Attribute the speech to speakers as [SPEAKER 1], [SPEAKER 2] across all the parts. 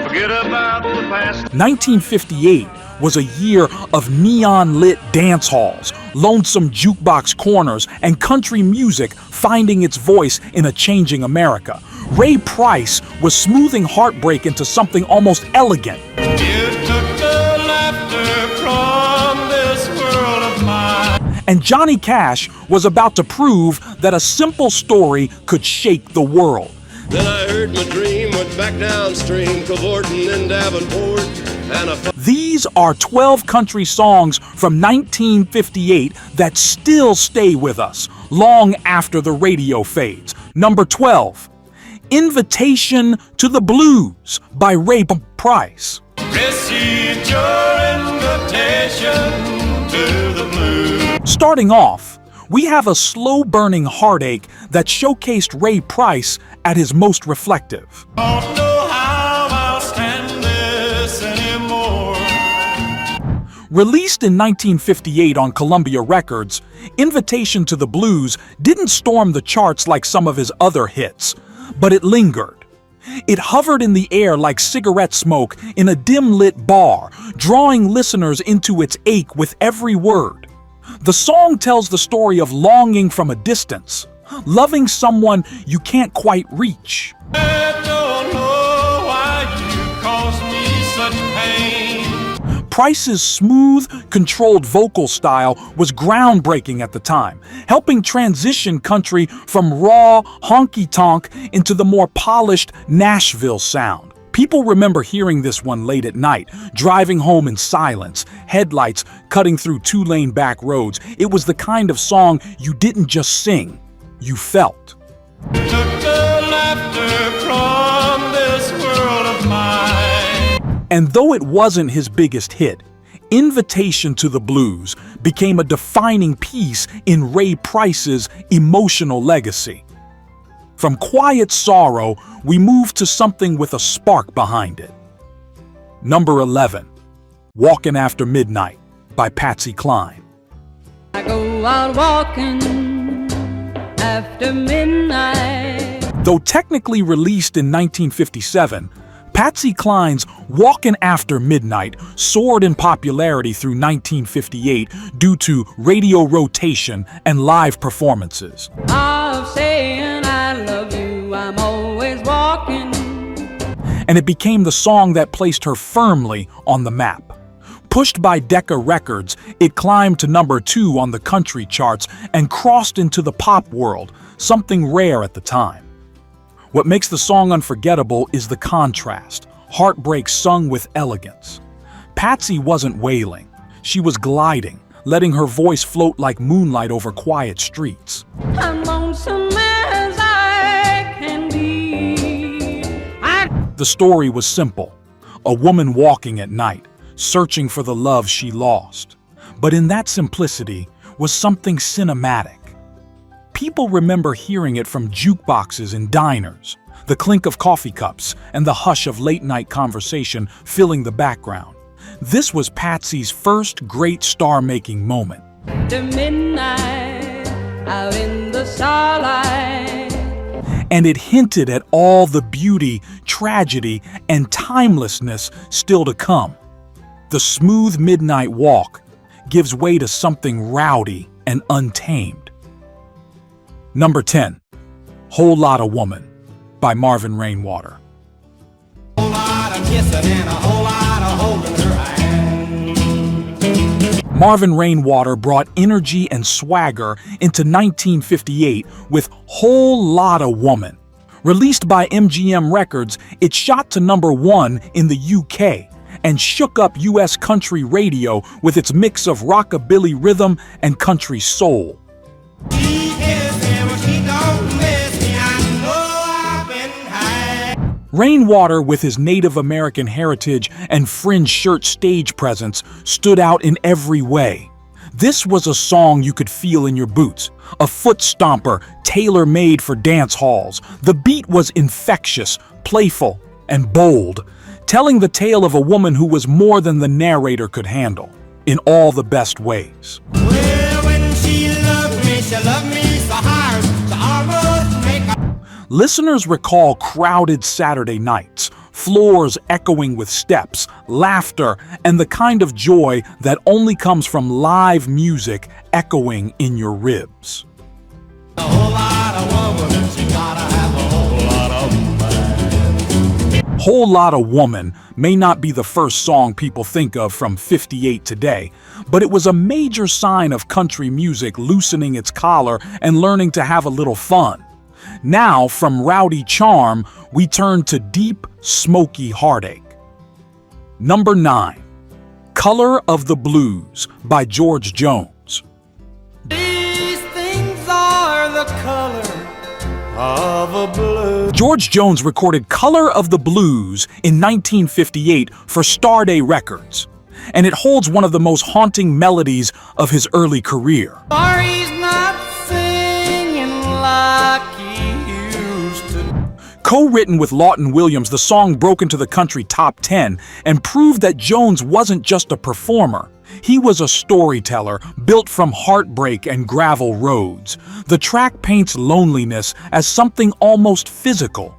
[SPEAKER 1] Forget about the past.
[SPEAKER 2] 1958 was a year of neon-lit dance halls, lonesome jukebox corners, and country music finding its voice in a changing America. Ray Price was smoothing heartbreak into something almost elegant.
[SPEAKER 1] You took the laughter from this world of mine.
[SPEAKER 2] And Johnny Cash was about to prove that a simple story could shake the world.
[SPEAKER 3] Then I heard my dream went back downstream, cavorting in Davenport, and
[SPEAKER 2] These are 12 country songs from 1958 that still stay with us long after the radio fades. Number 12, Invitation to the Blues by Ray Price.
[SPEAKER 1] Received your invitation to the blues.
[SPEAKER 2] Starting off, we have a slow-burning heartache that showcased Ray Price at his most reflective.
[SPEAKER 1] Don't know how I'll stand this anymore.
[SPEAKER 2] Released in 1958 on Columbia Records, Invitation to the Blues didn't storm the charts like some of his other hits, but it lingered. It hovered in the air like cigarette smoke in a dim-lit bar, drawing listeners into its ache with every word. The song tells the story of longing from a distance, loving someone you can't quite reach.
[SPEAKER 1] I don't know why you caused me such pain.
[SPEAKER 2] Price's smooth, controlled vocal style was groundbreaking at the time, helping transition country from raw, honky-tonk into the more polished Nashville sound. People remember hearing this one late at night, driving home in silence, headlights cutting through two-lane back roads. It was the kind of song you didn't just sing, you felt.
[SPEAKER 1] Took the laughter from this world of mine.
[SPEAKER 2] And though it wasn't his biggest hit, Invitation to the Blues became a defining piece in Ray Price's emotional legacy. From quiet sorrow, we move to something with a spark behind it. Number 11, Walkin' After Midnight by Patsy Cline.
[SPEAKER 4] I go out walking after midnight.
[SPEAKER 2] Though technically released in 1957, Patsy Cline's Walkin' After Midnight soared in popularity through 1958 due to radio rotation and live performances.
[SPEAKER 4] Of saying I love you, I'm always walking.
[SPEAKER 2] And it became the song that placed her firmly on the map. Pushed by Decca Records, it climbed to number 2 on the country charts and crossed into the pop world, something rare at the time. What makes the song unforgettable is the contrast, heartbreak sung with elegance. Patsy wasn't wailing, she was gliding, letting her voice float like moonlight over quiet streets.
[SPEAKER 4] I'm lonesome as I can be.
[SPEAKER 2] The story was simple, a woman walking at night, searching for the love she lost. But in that simplicity was something cinematic. People remember hearing it from jukeboxes in diners, the clink of coffee cups and the hush of late-night conversation filling the background. This was Patsy's first great star-making moment.
[SPEAKER 4] To midnight, out in the starlight.
[SPEAKER 2] And it hinted at all the beauty, tragedy, and timelessness still to come. The smooth midnight walk gives way to something rowdy and untamed. Number 10, Whole Lotta Woman by Marvin Rainwater.
[SPEAKER 1] Whole lot of kissing and a whole lot of holding her hand.
[SPEAKER 2] Marvin Rainwater brought energy and swagger into 1958 with Whole Lotta Woman. Released by MGM Records, it shot to number 1 in the UK and shook up US country radio with its mix of rockabilly rhythm and country soul. Rainwater, with his Native American heritage and fringe shirt stage presence, stood out in every way. This was a song you could feel in your boots, a foot stomper tailor-made for dance halls. The beat was infectious, playful, and bold, telling the tale of a woman who was more than the narrator could handle, in all the best ways.
[SPEAKER 1] Well, when she loved me so hard, so almost make a...
[SPEAKER 2] Listeners recall crowded Saturday nights, floors echoing with steps, laughter, and the kind of joy that only comes from live music echoing in your ribs.
[SPEAKER 1] A whole lot of woman, she gotta have a whole lot of man.
[SPEAKER 2] Whole Lotta Woman may not be the first song people think of from '58 today, but it was a major sign of country music loosening its collar and learning to have a little fun. Now, from rowdy charm, we turn to deep, smoky heartache. Number 9. Color of the Blues by George Jones.
[SPEAKER 1] These things are the color of a blue.
[SPEAKER 2] George Jones recorded Color of the Blues in 1958 for Starday Records, and it holds one of the most haunting melodies of his early career.
[SPEAKER 1] Or he's not singing like he used to.
[SPEAKER 2] Co-written with Lawton Williams, the song broke into the country top 10 and proved that Jones wasn't just a performer. He was a storyteller built from heartbreak and gravel roads. The track paints loneliness as something almost physical,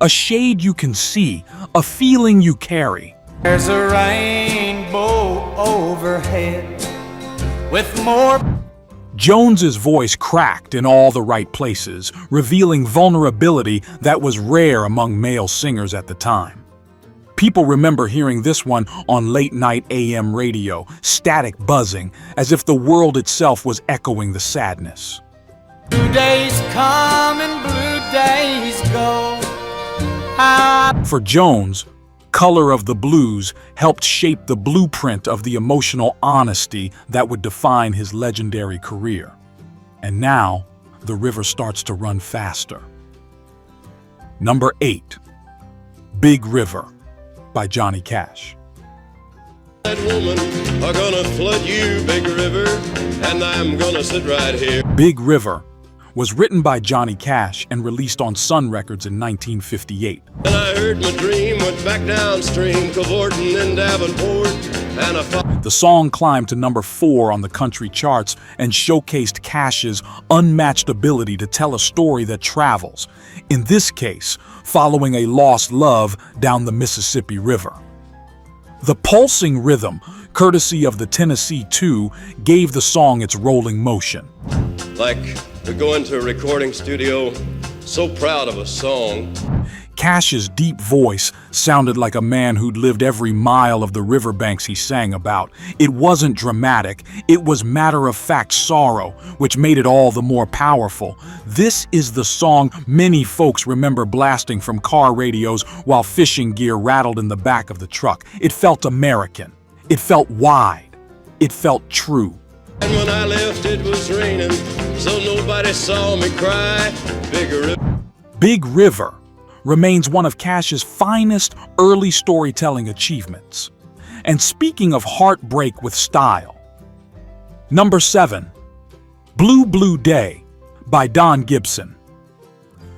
[SPEAKER 2] a shade you can see, a feeling you carry.
[SPEAKER 1] There's a rainbow overhead with more.
[SPEAKER 2] Jones's voice cracked in all the right places, revealing vulnerability that was rare among male singers at the time. People remember hearing this one on late-night AM radio, static buzzing, as if the world itself was echoing the sadness.
[SPEAKER 1] Blue days come and blue days go.
[SPEAKER 2] For Jones, Color of the Blues helped shape the blueprint of the emotional honesty that would define his legendary career. And now, the river starts to run faster. Number 8. Big River by Johnny Cash.
[SPEAKER 3] That woman are gonna flood you, big river, and I'm gonna sit right here.
[SPEAKER 2] Big River was written by Johnny Cash and released on Sun Records in 1958.
[SPEAKER 3] And I heard my dream went back downstream, cavorting in Davenport, and
[SPEAKER 2] The song climbed to number 4 on the country charts and showcased Cash's unmatched ability to tell a story that travels, in this case, following a lost love down the Mississippi River. The pulsing rhythm, courtesy of the Tennessee 2, gave the song its rolling motion.
[SPEAKER 3] like to go into a recording studio, so proud of a song.
[SPEAKER 2] Cash's deep voice sounded like a man who'd lived every mile of the riverbanks he sang about. It wasn't dramatic, it was matter-of-fact sorrow, which made it all the more powerful. This is the song many folks remember blasting from car radios while fishing gear rattled in the back of the truck. It felt American. It felt wide. It felt true.
[SPEAKER 3] And when I left, it was raining, so nobody saw me cry.
[SPEAKER 2] Big River remains one of Cash's finest early storytelling achievements. And speaking of heartbreak with style, number 7, Blue Blue Day by Don Gibson.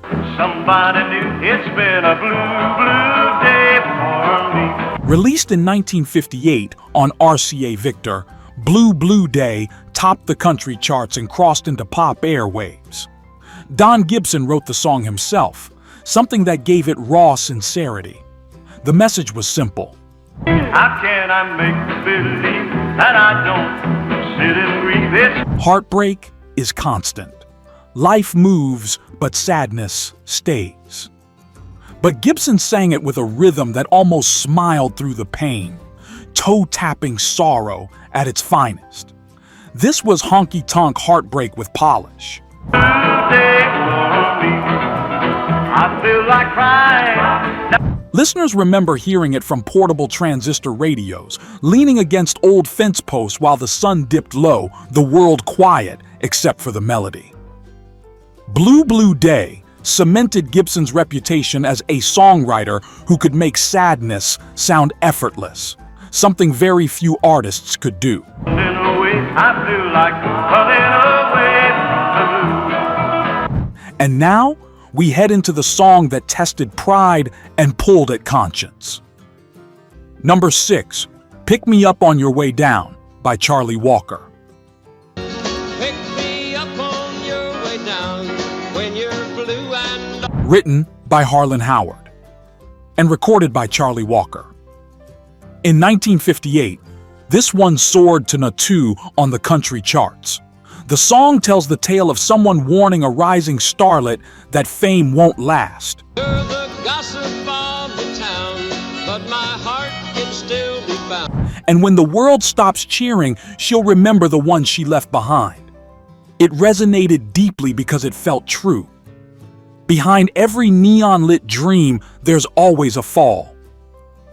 [SPEAKER 5] Somebody new, it's been a blue, blue day for me.
[SPEAKER 2] Released in 1958 on RCA Victor, Blue Blue Day topped the country charts and crossed into pop airwaves. Don Gibson wrote the song himself, something that gave it raw sincerity. The message was simple.
[SPEAKER 5] How can I make believe that I don't sit and grieve? It's
[SPEAKER 2] Heartbreak is constant. Life moves, but sadness stays. But Gibson sang it with a rhythm that almost smiled through the pain, toe-tapping sorrow at its finest. This was honky-tonk heartbreak with polish.
[SPEAKER 5] blue day for me. I feel like crying.
[SPEAKER 2] Listeners remember hearing it from portable transistor radios, leaning against old fence posts while the sun dipped low, the world quiet except for the melody. Blue Blue Day cemented Gibson's reputation as a songwriter who could make sadness sound effortless, something very few artists could do.
[SPEAKER 5] In a way, I feel like running away from the blue.
[SPEAKER 2] And now, we head into the song that tested pride and pulled at conscience. Number 6, Pick Me Up on Your Way Down by Charlie Walker.
[SPEAKER 3] Pick me up on your way down when you're blue and
[SPEAKER 2] Written by Harlan Howard. and recorded by Charlie Walker. In 1958, this one soared to #2 on the country charts. The song tells the tale of someone warning a rising starlet that fame won't last.
[SPEAKER 3] You're the gossip of the town, but my heart can still be found.
[SPEAKER 2] And when the world stops cheering, she'll remember the one she left behind. It resonated deeply because it felt true. Behind every neon-lit dream, there's always a fall.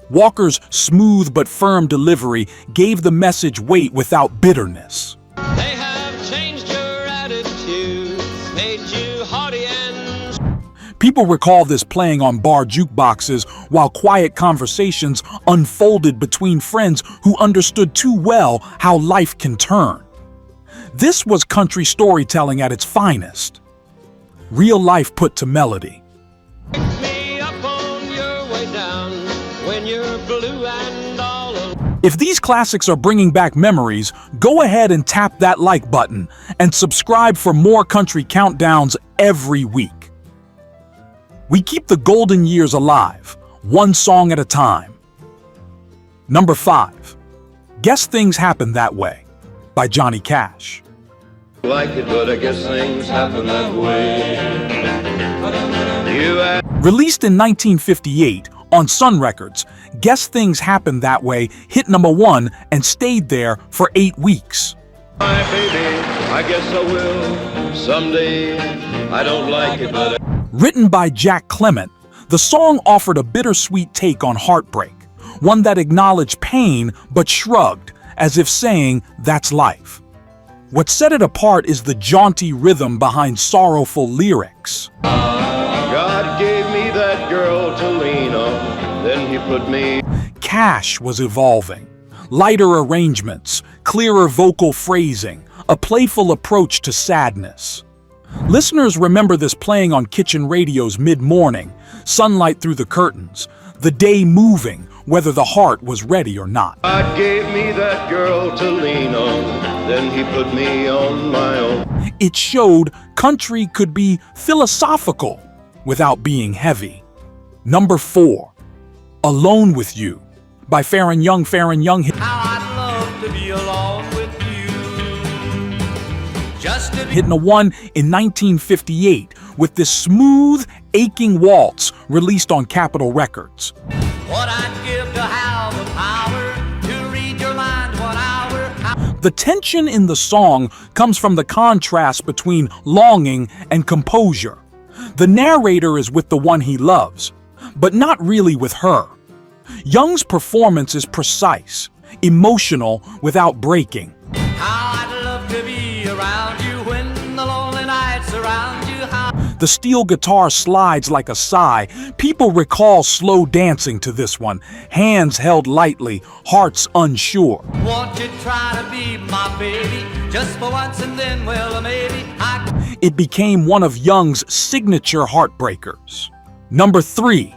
[SPEAKER 2] Walker's smooth but firm delivery gave the message weight without bitterness.
[SPEAKER 3] They have changed your attitude, made you haughty and...
[SPEAKER 2] People recall this playing on bar jukeboxes while quiet conversations unfolded between friends who understood too well how life can turn. This was country storytelling at its finest. Real life put to melody.
[SPEAKER 3] Pick me up on your way down when you're blue and all alone.
[SPEAKER 2] If these classics are bringing back memories, go ahead and tap that like button and subscribe for more country countdowns every week. We keep the golden years alive, one song at a time. Number 5, Guess Things Happen That Way by Johnny Cash.
[SPEAKER 3] Like it, but I guess things happen that way. You
[SPEAKER 2] Released in 1958 on Sun Records, Guess Things Happen That Way hit #1 and stayed there for 8 weeks.
[SPEAKER 3] my baby, I guess I will someday. I don't like it, but
[SPEAKER 2] Written by Jack Clement, the song offered a bittersweet take on heartbreak, one that acknowledged pain but shrugged, as if saying, that's life. What set it apart is the jaunty rhythm behind sorrowful lyrics.
[SPEAKER 3] God gave me that girl to lean on, then he put me...
[SPEAKER 2] Cash was evolving. Lighter arrangements, clearer vocal phrasing, a playful approach to sadness. Listeners remember this playing on kitchen radios mid-morning, sunlight through the curtains, the day moving, whether the heart was ready or not.
[SPEAKER 3] God gave me that girl to lean on, then he put me on my own.
[SPEAKER 2] It showed country could be philosophical without being heavy. Number 4, Alone with You by Farron Young.
[SPEAKER 1] How I'd love to be alone with you. Just to be
[SPEAKER 2] Hit #1 in 1958 with this smooth, aching waltz released on Capitol Records.
[SPEAKER 1] what I'd give to have the power to read your mind 1 hour.
[SPEAKER 2] The tension in the song comes from the contrast between longing and composure. The narrator is with the one he loves, but not really with her. Young's performance is precise, emotional without breaking.
[SPEAKER 1] How I'd love to be around you when the lonely nights surround you. How
[SPEAKER 2] The steel guitar slides like a sigh. People recall slow dancing to this one, hands held lightly, hearts unsure.
[SPEAKER 1] won't you try to be my baby just for once, and then, well, maybe I
[SPEAKER 2] It became one of Young's signature heartbreakers. Number 3,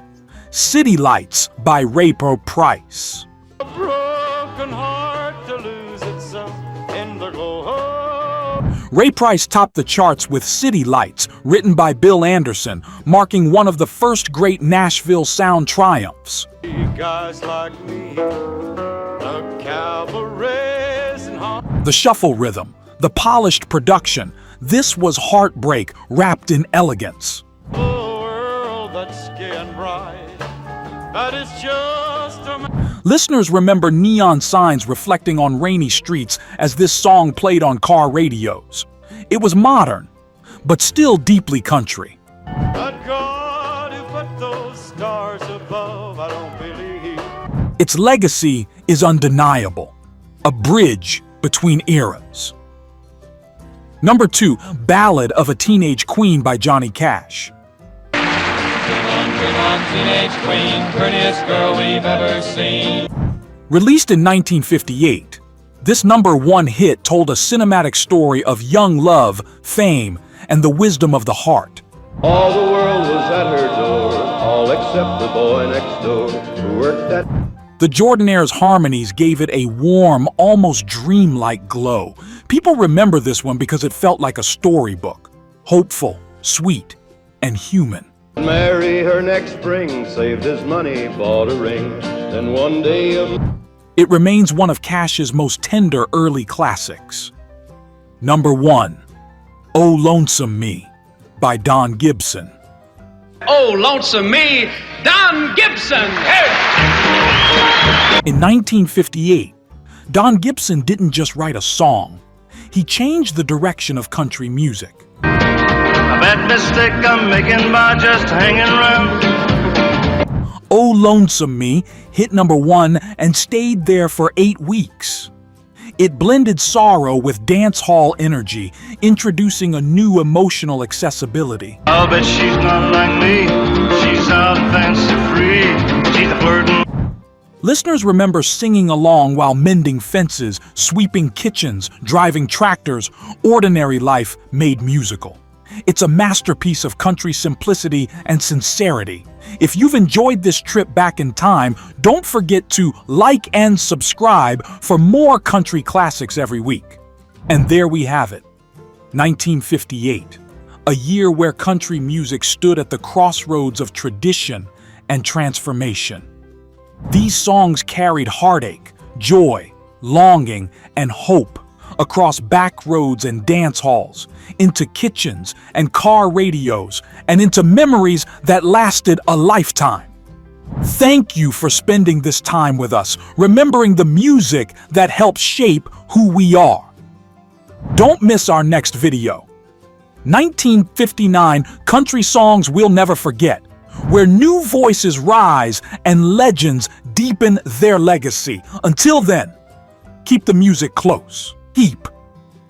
[SPEAKER 2] City Lights by Rapo Price.
[SPEAKER 5] Broken heart to lose itself in the glow.
[SPEAKER 2] Ray Price topped the charts with City Lights, written by Bill Anderson, marking one of the first great Nashville sound triumphs.
[SPEAKER 5] Guys like me, the cabarets and
[SPEAKER 2] The shuffle rhythm, the polished production, this was heartbreak wrapped in elegance.
[SPEAKER 5] a world that's skin bright, but it's just a
[SPEAKER 2] Listeners remember neon signs reflecting on rainy streets as this song played on car radios. It was modern, but still deeply country.
[SPEAKER 5] But God who put those stars above, I don't believe.
[SPEAKER 2] Its legacy is undeniable, a bridge between eras. Number 2, Ballad of a Teenage Queen by Johnny Cash.
[SPEAKER 6] Teenage queen, prettiest girl we've ever seen.
[SPEAKER 2] Released in 1958, this #1 hit told a cinematic story of young love, fame, and the wisdom of the heart.
[SPEAKER 3] All the world was at her door, all except the boy next door who worked at...
[SPEAKER 2] The Jordanaires' harmonies gave it a warm, almost dreamlike glow. People remember this one because it felt like a storybook, hopeful, sweet, and human.
[SPEAKER 3] Marry her next spring, saved his money, bought a ring. Then one day of
[SPEAKER 2] It remains one of Cash's most tender early classics. Number 1, Oh Lonesome Me by Don Gibson.
[SPEAKER 6] Oh, lonesome me, Don Gibson! Hey!
[SPEAKER 2] In 1958, Don Gibson didn't just write a song. He changed the direction of country music.
[SPEAKER 5] A bad mistake I'm making by just hanging around.
[SPEAKER 2] Oh Lonesome Me hit number 1 and stayed there for 8 weeks. It blended sorrow with dance hall energy, introducing a new emotional accessibility.
[SPEAKER 5] I'll bet she's not like me. She's out fancy free. She's a flirting.
[SPEAKER 2] Listeners remember singing along while mending fences, sweeping kitchens, driving tractors. Ordinary life made musical. It's a masterpiece of country simplicity and sincerity. If you've enjoyed this trip back in time, don't forget to like and subscribe for more country classics every week. And there we have it, 1958, a year where country music stood at the crossroads of tradition and transformation. These songs carried heartache, joy, longing, and hope across back roads and dance halls, into kitchens and car radios, and into memories that lasted a lifetime. Thank you for spending this time with us, remembering the music that helps shape who we are. Don't miss our next video. 1959 Country Songs We'll Never Forget, where new voices rise and legends deepen their legacy. Until then, keep the music close. Keep